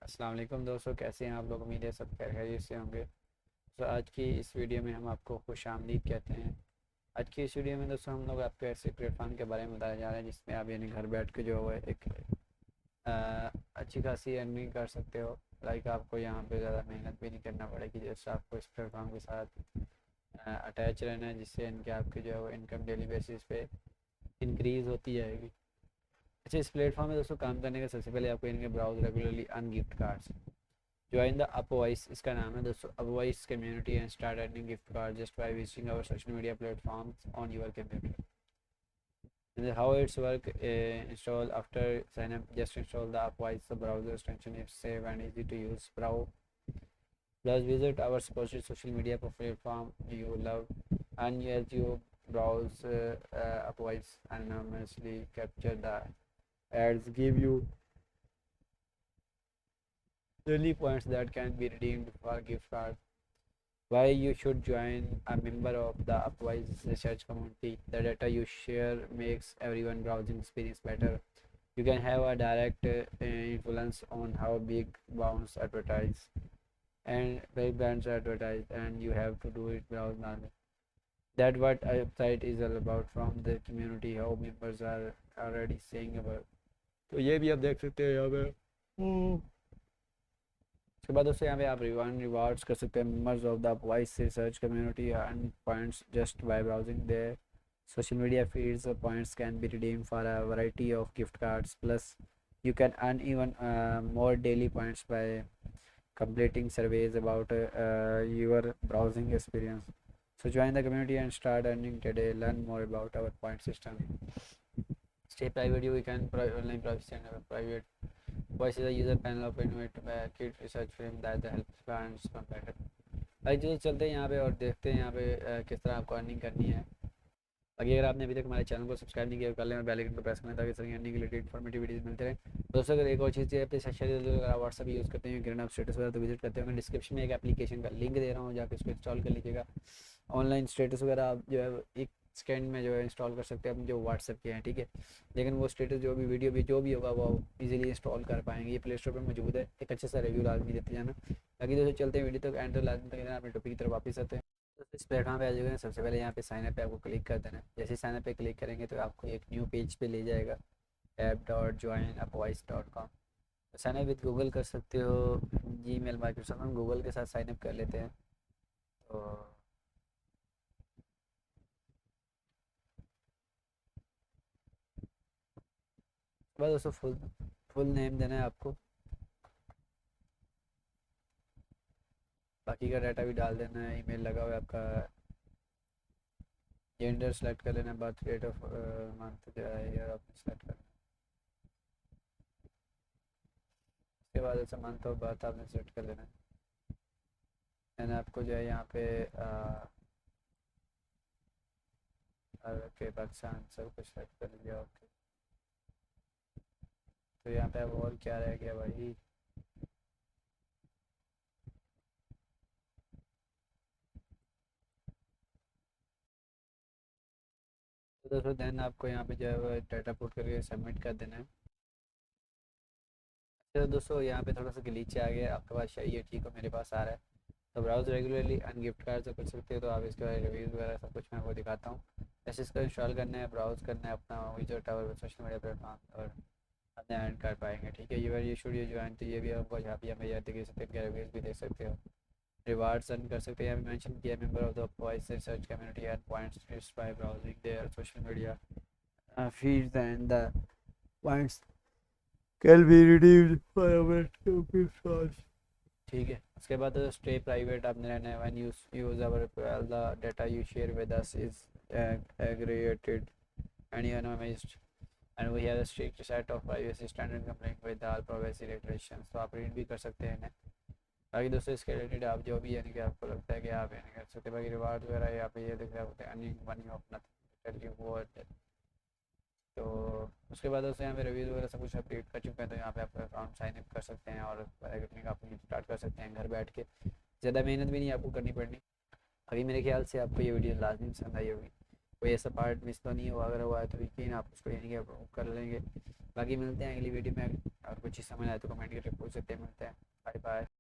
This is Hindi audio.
अस्सलाम वालेकुम दोस्तों, कैसे हैं आप लोग। उम्मीद है सब खैरियत से होंगे। तो आज की इस वीडियो में हम आपको खुशामदीद कहते हैं। आज की इस वीडियो में दोस्तों हम लोग आपको ऐसे प्लेटफॉर्म के बारे में बताया जा रहा है जिसमें आप यानी घर बैठ के जो है एक अच्छी खासी अर्निंग कर सकते हो। लाइक आपको यहाँ पे ज़्यादा मेहनत भी नहीं करना पड़ेगी, जैसे आपको इस प्लेटफॉर्म के साथ अटैच रहना है, जिससे इनके आपके जो है वो इनकम डेली बेसिस पे इंक्रीज़ होती जाएगी। अच्छा, इस प्लेटफॉर्म में दोस्तों काम करने का सबसे पहले आपको इनके browse regularly and gift cards. Join the UpVoice, इसका नाम है दोस्तों, UpVoice community and start earning gift card just by visiting our social media platforms on your computer. And how it's work, install after sign up, just install the Upvoice browser extension. It's safe and easy to use. Plus visit our supported social media platform you love, and as you browse Upvoice anonymously capture the ads, give you daily points that can be redeemed for gift cards. Why you should join a member of the Upwise research community. The data you share makes everyone browsing experience better. You can have a direct influence on how big brands advertise and big brands advertise, and you have to do it browse normally. That what a website is all about from the community, how members are already saying about. तो ये भी आप देख सकते हैं यहाँ पे। उसके बाद दोस्तों यहाँ पे आप रिवार्ड्स कर सकते हैं members of the voice research community earn points just by browsing their social media feeds. Points can be redeemed for a variety of gift cards. Plus you can earn even more daily points by completing surveys about your browsing experience. So join the community and start earning today. Learn more about our point system. Stay private. You can online privacy and private voice is a user panel of innovative kit research frame that helps brands become better. भाई जो चलते हैं यहाँ पे और देखते हैं यहाँ पे किस तरह आपको अर्निंग करनी है। बाकी अगर आपने अभी तक हमारे चैनल को सब्सक्राइब नहीं किया कर लें और बेल आइकन को प्रेस करें ताकि इस तरह की अर्निंग रिलेटेड इन्फॉर्मेटिव वीडियोस मिलते रहें। दोस्तों अगर एक और चीज़ अपने सेशन अगर आप व्हाट्सअप यूज़ करते हैं ग्रीन आप स्टेटस वगैरह तो विजिट करते होंगे, डिस्क्रिप्शन में एक एप्लीकेशन का लिंक दे रहा हूँ, जाकर उसको इंस्टॉल कर लीजिएगा। ऑनलाइन स्टेटस वगैरह आप जो है एक सेकेंड में जो है इंस्टॉल कर सकते हैं अपने जो व्हाट्सएप के हैं, ठीक है। लेकिन वो स्टेटस जो भी वीडियो भी जो भी होगा वो इजीली इंस्टॉल कर पाएंगे। ये प्ले स्टोर पर मौजूद है। एक अच्छे सा रिव्यू लाजमी देते जाना। बाकी दोस्तों चलते हैं वीडियो तक एंड लाजमी तक अपने टॉपिक की तरफ वापस आते हैं। तो इस प्लेटफॉर्म पे आ जाएगा, सबसे पहले यहाँ पे साइन अप पे आपको क्लिक कर देना है। जैसे साइन अप पे क्लिक करेंगे तो आपको एक न्यू पेज पे ले जाएगा, app.joinupvoice.com। Sign up with Google कर सकते हो, जीमेल माइक्रोसॉफ्ट, हम गूगल के साथ साइन अप कर लेते हैं। तो बस दोस्तों फुल फुल नेम देना है आपको, बाकी का डाटा भी डाल देना है, ईमेल लगा हुआ है आपका, जेंडर सेलेक्ट कर लेना है, बर्थ डेट ऑफ मंथ जो है ईयर आपने सेलेक्ट करना है। उसके बाद ऐसा मंथ ऑफ बर्थ आपने सेलेक्ट कर लेना है। एंड आपको जो है यहाँ पे ओके पाकिस्तान सब कुछ सेलेक्ट कर लिया। ओके, तो यहाँ पे अब और क्या रह गया भाई। तो दोस्तों देन आपको यहाँ पे जो है वो डाटा पुट करके सबमिट कर देना है। तो दोस्तों यहाँ पे थोड़ा सा ग्लिच आ गया, आपके पास चाहिए ठीक हो, मेरे पास आ रहा है। तो browse regularly and gift card से कर सकते हो। तो आप इसके रिव्यूज़ वगैरह सब कुछ मैं आपको दिखाता हूँ। ऐसे इसको इंस्टॉल करना है, ब्राउज करना है अपना visit tower social media platform और अपने अर्न कर पाएंगे, ठीक है। ये शुड ये ज्वाइन, तो ये भी आपको यहाँ पे हमें याद देख सकते हैं, रिव्यूज़ भी देख सकते हो, रिवार्ड्स अर्न कर सकते हैं। यहाँ पे मेंशन किया member of the voice research community and points just by browsing their social media feeds and the points can be redeemed for our gift cards, ठीक है। उसके बाद स्टे प्राइवेट आपने रहना है। When use our the data you share with us is aggregated and anonymized and we have a strict set of privacy standard complying with all privacy regulations। तो आप रीड भी कर सकते हैं इन्हें। बाकी दोस्तों इसके रिलेटेड आप जो भी यानी कि आपको लगता है कि आप यानी कर सकते हैं। बाकी रिवार्ड वगैरह यहाँ पे ये दिख रहा होता है अर्निंग मनी ऑफ नथिंग वो। तो उसके बाद दोस्तों यहाँ पे रिव्यूज़ वगैरह सब कुछ अपडेट कर चुका है। तो यहाँ पे आप अकाउंट साइन अप कर सकते हैं और अर्निंग आप स्टार्ट कर सकते हैं घर बैठ के। ज़्यादा मेहनत भी नहीं आपको करनी पड़नी। अभी मेरे ख्याल से आपको ये वीडियो लाजमी पसंद आई होगी। कोई ऐसा पार्ट मिस तो नहीं हुआ, अगर हुआ है तो यकीन आप उसको यानी कि अप्रूव कर लेंगे। बाकी मिलते हैं अगली वीडियो में, और कुछ चीज़ समझ आए तो कमेंट करके पूछ सकते हैं। मिलते हैं।